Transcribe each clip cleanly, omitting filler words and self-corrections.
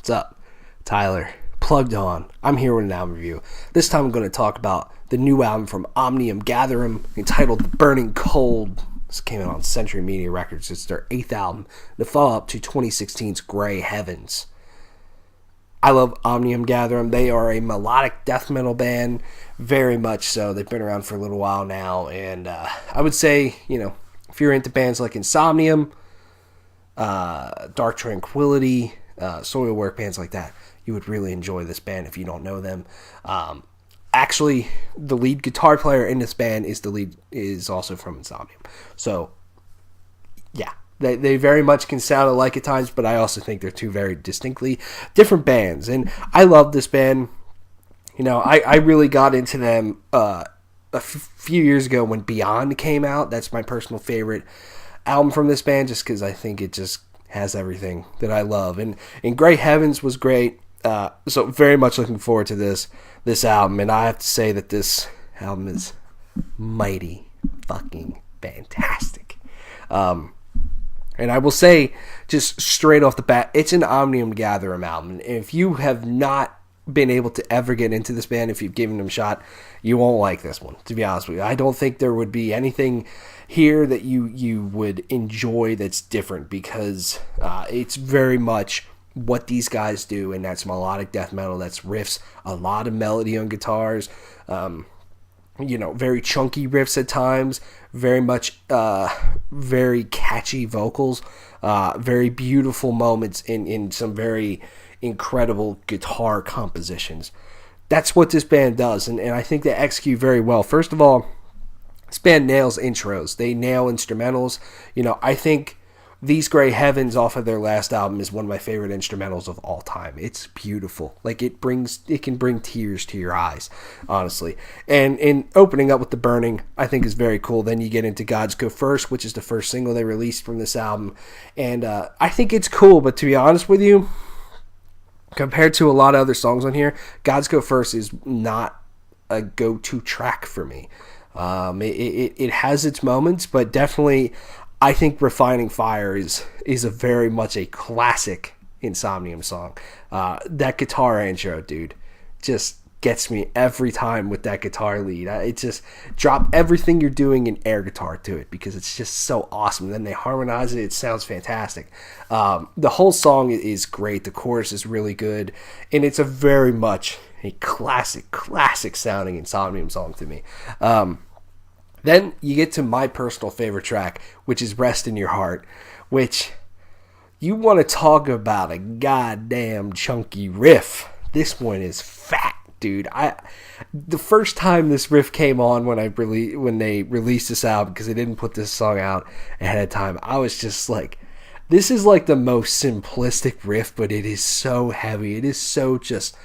What's up? Tyler, plugged on. I'm here with an album review. This time I'm going to talk about the new album from Omnium Gatherum entitled The Burning Cold. This came out on Century Media Records. It's their 8th album, the follow-up to 2016's Grey Heavens. I love Omnium Gatherum. They are a melodic death metal band, very much so. They've been around for a little while now, and I would say, if you're into bands like Insomnium, Dark Tranquillity, Soilwork, bands like that, you would really enjoy this band if you don't know them. Actually, the lead guitar player in this band is also from Insomnium. So, yeah, they very much can sound alike at times, but I also think they're two very distinctly different bands. And I love this band. I really got into them a few years ago when Beyond came out. That's my personal favorite album from this band, just because I think it just has everything that I love. And Grey Heavens was great. So very much looking forward to this album, and I have to say that this album is mighty fucking fantastic. And I will say, just straight off the bat, it's an Omnium Gatherum album. And if you have not been able to ever get into this band, if you've given them a shot, you won't like this one, to be honest with you. I don't think there would be anything here that you would enjoy that's different, because it's very much what these guys do, and that's melodic death metal. That's riffs, a lot of melody on guitars, very chunky riffs at times, very much very catchy vocals, very beautiful moments in some very incredible guitar compositions. That's what this band does, and I think they execute very well. First of all, this band nails intros. They nail instrumentals. I think These Grey Heavens off of their last album is one of my favorite instrumentals of all time. It's beautiful. Like, it can bring tears to your eyes, honestly. And in opening up with The Burning, I think is very cool. Then you get into Gods Go First, which is the first single they released from this album. And I think it's cool, but to be honest with you, compared to a lot of other songs on here, Gods Go First is not a go-to track for me. It has its moments, but definitely I think Refining Fire is a very much a classic Insomnium song. That guitar intro, dude, just gets me every time with that guitar lead. It just drop everything you're doing in air guitar to it, because it's just so awesome. Then they harmonize it. It sounds fantastic. The whole song is great. The chorus is really good, and it's a very much a classic sounding Insomnium song to me. Then you get to my personal favorite track, which is Rest in Your Heart, which, you want to talk about a goddamn chunky riff. This one is fat, dude. The first time this riff came on when they released this album, because they didn't put this song out ahead of time, I was just like, this is like the most simplistic riff, but it is so heavy. It is so just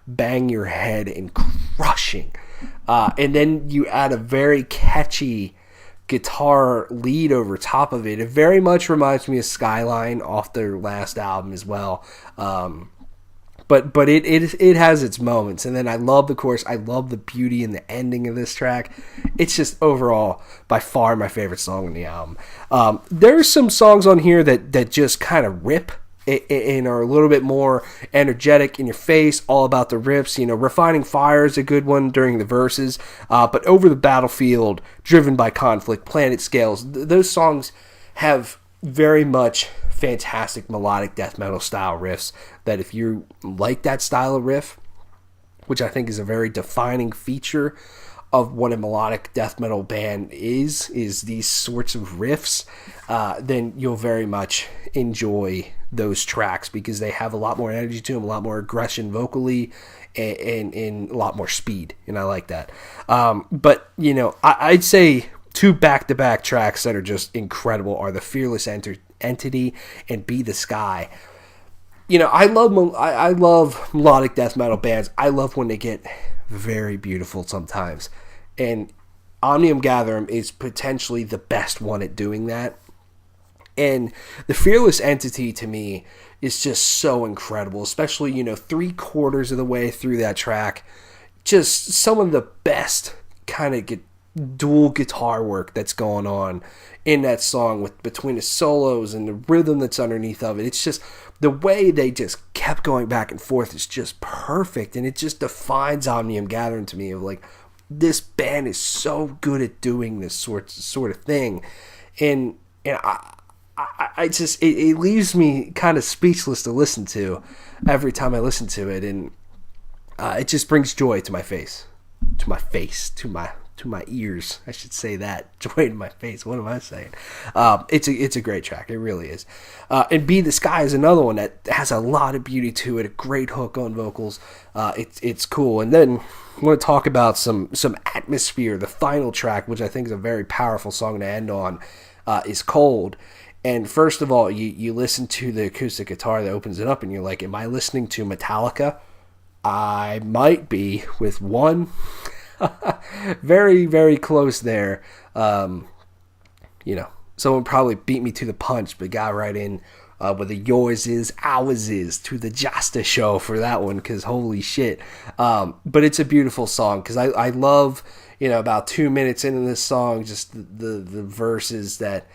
bang your head and crushing. And then you add a very catchy guitar lead over top of it. It very much reminds me of Skyline off their last album as well. But it has its moments. And then I love the chorus. I love the beauty and the ending of this track. It's just overall by far my favorite song on the album. There's some songs on here that just kind of rip and are a little bit more energetic, in your face, all about the riffs. Refining Fire is a good one during the verses, but Over the Battlefield, Driven by Conflict, Planet Scales, those songs have very much fantastic melodic death metal style riffs, that if you like that style of riff, which I think is a very defining feature of what a melodic death metal band is these sorts of riffs, then you'll very much enjoy those tracks, because they have a lot more energy to them, a lot more aggression vocally, and a lot more speed, and I like that. But I'd say two back-to-back tracks that are just incredible are the Fearless Entity and Be the Sky. I love melodic death metal bands. I love when they get very beautiful sometimes, and Omnium Gatherum is potentially the best one at doing that. And the Fearless Entity, to me, is just so incredible, especially 3/4 of the way through that track. Just some of the best kind of dual guitar work that's going on in that song with between the solos and the rhythm that's underneath of it. It's just the way they just kept going back and forth is just perfect, and it just defines Omnium Gatherum to me of like, this band is so good at doing this sort of thing, and I just it leaves me kind of speechless to listen to every time I listen to it, and it just brings joy to my face, to my ears. I should say that. Joy to my face. What am I saying? It's a great track. It really is. And Be the Sky is another one that has a lot of beauty to it. A great hook on vocals. It's cool. And then I want to talk about some atmosphere. The final track, which I think is a very powerful song to end on, is Cold. And first of all, you listen to the acoustic guitar that opens it up, and you're like, am I listening to Metallica? I might be, with one. Very, very close there. Someone probably beat me to the punch, but got right in with the yours is, ours is, to the Jasta show for that one, because holy shit. But it's a beautiful song, because I love, about 2 minutes into this song, just the verses that,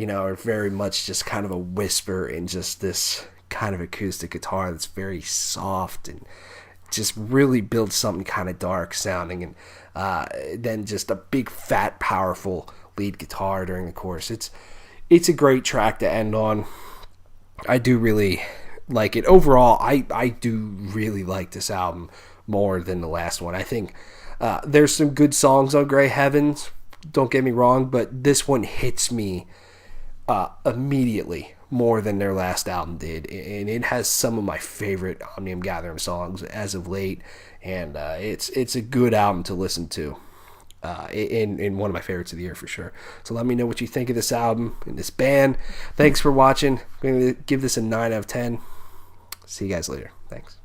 are very much just kind of a whisper in just this kind of acoustic guitar that's very soft and just really builds something kind of dark sounding, and then just a big fat powerful lead guitar during the chorus. It's a great track to end on. I do really like it overall. I do really like this album more than the last one. I think there's some good songs on Grey Heavens, don't get me wrong, but this one hits me immediately more than their last album did, and it has some of my favorite Omnium Gatherum songs as of late, and it's a good album to listen to, in one of my favorites of the year for sure. So let me know what you think of this album and this band. Thanks for watching. I'm going to give this a 9 out of 10. See you guys later. Thanks.